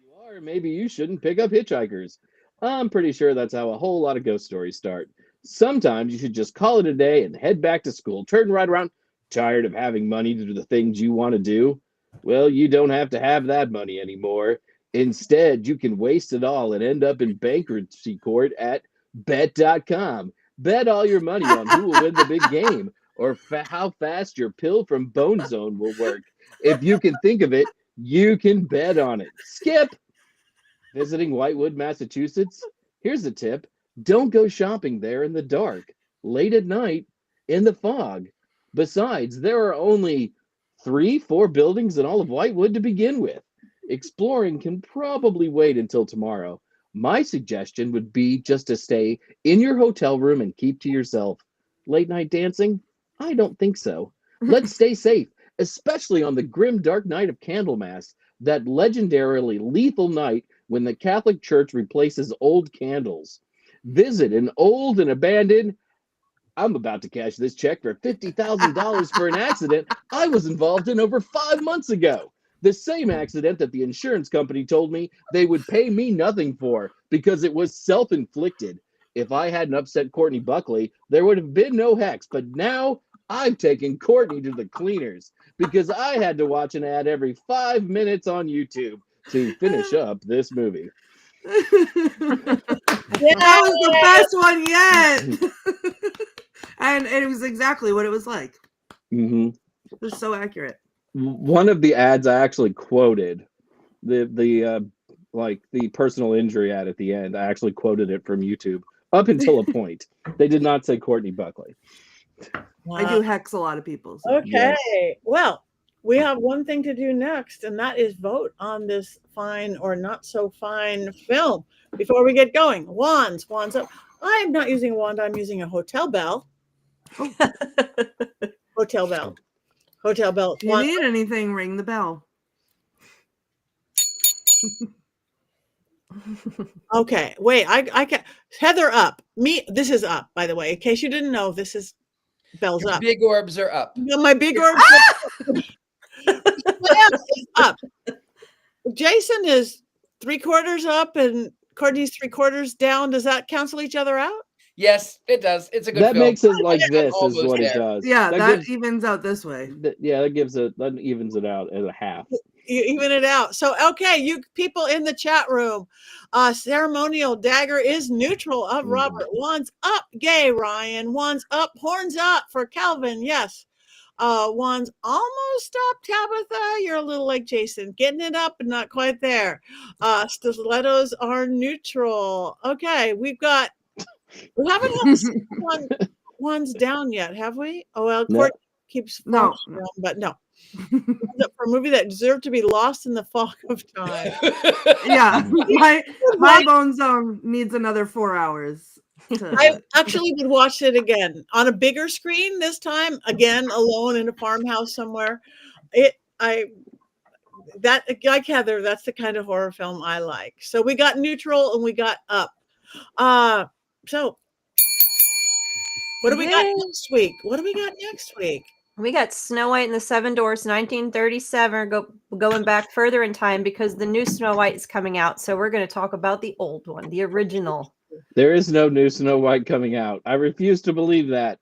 you are, maybe you shouldn't pick up hitchhikers. I'm pretty sure that's how a whole lot of ghost stories start. Sometimes you should just call it a day and head back to school. Turn right around. Tired of having money to do the things you want to do? Well, you don't have to have that money anymore. Instead, you can waste it all and end up in bankruptcy court at bet.com. Bet all your money on who will win the big game or how fast your pill from Bone Zone will work. If you can think of it, you can bet on it. Skip! Visiting Whitewood, Massachusetts? Here's a tip. Don't go shopping there in the dark, late at night, in the fog. Besides, there are only 3-4 buildings in all of Whitewood to begin with. Exploring can probably wait until tomorrow. My suggestion would be just to stay in your hotel room and keep to yourself. Late night dancing? I don't think so. Let's stay safe, especially on the grim dark night of Candlemas, that legendarily lethal night when the Catholic Church replaces old candles. Visit an old and abandoned. I'm about to cash this check for $50,000 for an accident I was involved in over 5 months ago. The same accident that the insurance company told me they would pay me nothing for because it was self-inflicted. If I hadn't upset Courtney Buckley, there would have been no hex. But now I've taken Courtney to the cleaners because I had to watch an ad every 5 minutes on YouTube to finish up this movie. That was the best one yet. and it was exactly what it was like. Mm-hmm. It was so accurate. One of the ads I actually quoted, the personal injury ad at the end. I actually quoted it from YouTube up until a point. They did not say Courtney Buckley. I do hex a lot of people. So. Okay. Yes. Well, we have one thing to do next, and that is vote on this fine or not so fine film. Before we get going, wands up. I'm not using a wand. I'm using a hotel bell. Hotel bell. Hotel bell. If you need anything, ring the bell. Okay, wait. I can Heather up. This is up, by the way. In case you didn't know, this is bells Your up. big orbs are up. My big orb is up. Jason is 3/4 up and Courtney's 3/4 down. Does that cancel each other out? Yes, it does. It's a good That film. makes it like I'm this is almost what it there. does. Yeah, that gives, evens out this way. that evens it out at a half. You even it out. So, okay, you people in the chat room, ceremonial dagger is neutral of Robert. One's up, gay Ryan. One's up, horns up for Calvin. Yes. One's almost up, Tabitha. You're a little like Jason, getting it up, but not quite there. Stilettos are neutral. Okay, we haven't had the second one's down yet, have we? Oh well, No. Court keeps No. down, but no. For a movie that deserved to be lost in the fog of time. Yeah, my bone zone needs another 4 hours. I actually would watch it again on a bigger screen this time, again alone in a farmhouse somewhere. Like Heather, that's the kind of horror film I like. So we got neutral and we got up. So what do we got next week? We got Snow White and the Seven Dwarfs, 1937, going back further in time because the new Snow White is coming out. So we're going to talk about the old one, the original. There is no new Snow White coming out. I refuse to believe that.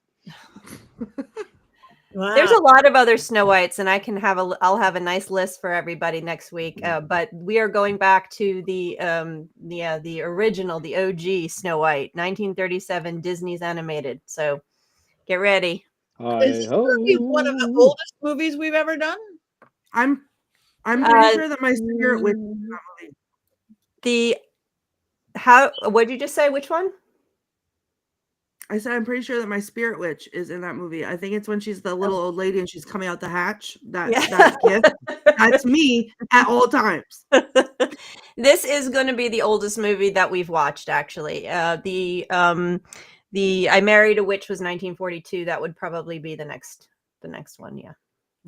Wow. There's a lot of other Snow Whites, and I'll have a nice list for everybody next week. But we are going back to the original, the OG Snow White, 1937, Disney's animated. So get ready. Is this gonna be one of the oldest movies we've ever done? I'm pretty sure that my spirit witch. What did you just say? Which one? I said I'm pretty sure that my spirit witch is in that movie. I think it's when she's the little old lady and she's coming out the hatch. That gift. That's me at all times. This is going to be the oldest movie that we've watched. Actually, the I Married a Witch was 1942. That would probably be the next one. Yeah.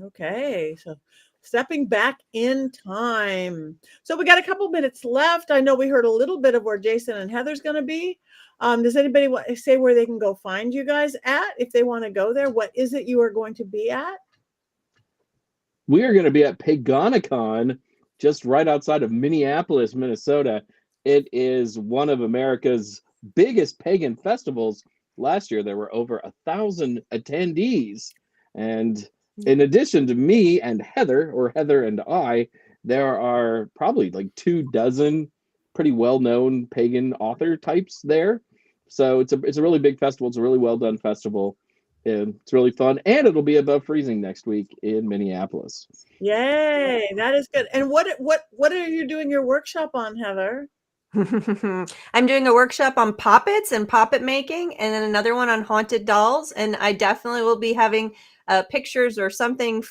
Okay, so stepping back in time. So we got a couple minutes left. I know we heard a little bit of where Jason and Heather's going to be. Does anybody want to say where they can go find you guys at if they want to go there? What is it you are going to be at? We are going to be at Paganicon, just right outside of Minneapolis, Minnesota. It is one of America's biggest pagan festivals. Last year, there were over 1,000 attendees. And in addition to me and Heather, or Heather and I, there are probably like 24 pretty well-known pagan author types there. So it's a really big festival. It's a really well-done festival. And it's really fun. And it'll be above freezing next week in Minneapolis. Yay, that is good. And what are you doing your workshop on, Heather? I'm doing a workshop on poppets and poppet making, and then another one on haunted dolls. And I definitely will be having pictures or something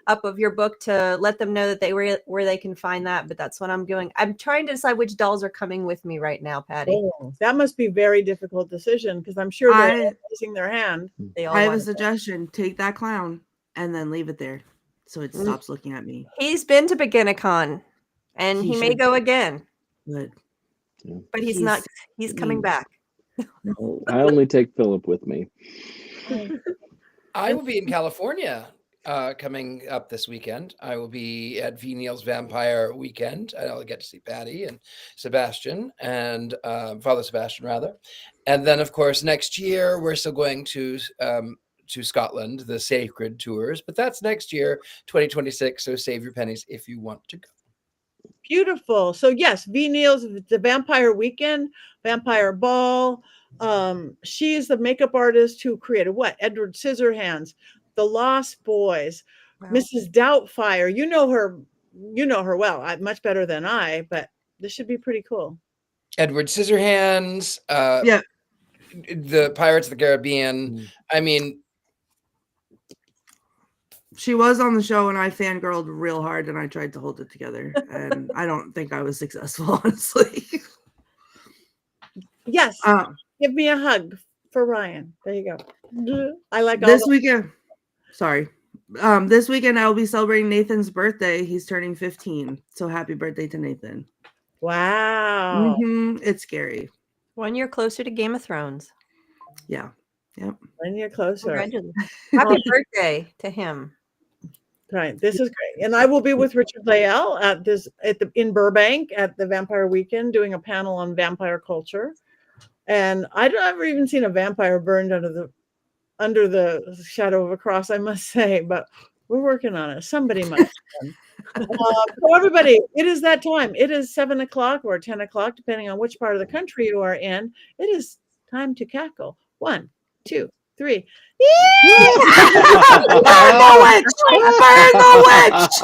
up of your book to let them know that where they can find that. But that's what I'm doing. I'm trying to decide which dolls are coming with me right now, Patti. Oh, that must be a very difficult decision because I'm sure they're all raising their hand. I have a suggestion. Take that clown and then leave it there so it stops looking at me. He's been to Beginnicon and he may go again. But he's not. He's coming back. No. I only take Philip with me. I will be in California coming up this weekend. I will be at V. Neil's Vampire Weekend. I'll get to see Patti and Sebastian and Father Sebastian, rather. And then, of course, next year we're still going to Scotland, the Sacred Tours. But that's next year, 2026. So save your pennies if you want to go. Beautiful. So yes, V. Neil's the Vampire Weekend, Vampire Ball. She is the makeup artist who created what? Edward Scissorhands, The Lost Boys, wow. Mrs. Doubtfire. You know her well, much better than I, but this should be pretty cool. Edward Scissorhands, yeah, the Pirates of the Caribbean. I mean, she was on the show and I fangirled real hard and I tried to hold it together and I don't think I was successful, honestly. Yes. Give me a hug for Ryan. There you go. I like this weekend. Sorry. This weekend I will be celebrating Nathan's birthday. He's turning 15. So happy birthday to Nathan. Wow. It's scary. 1 year closer to Game of Thrones. Yeah. Yep. And you're closer. Congratulations. Happy birthday to him. Right. This is great. And I will be with Richard-Lael in Burbank at the Vampire Weekend doing a panel on vampire culture. And I've never even seen a vampire burned under the shadow of a cross, I must say, but we're working on it. Somebody must. So everybody, it is that time. It is 7 o'clock or 10 o'clock, depending on which part of the country you are in. It is time to cackle. 1, 2, 3. Burn the witch! Burn the witch!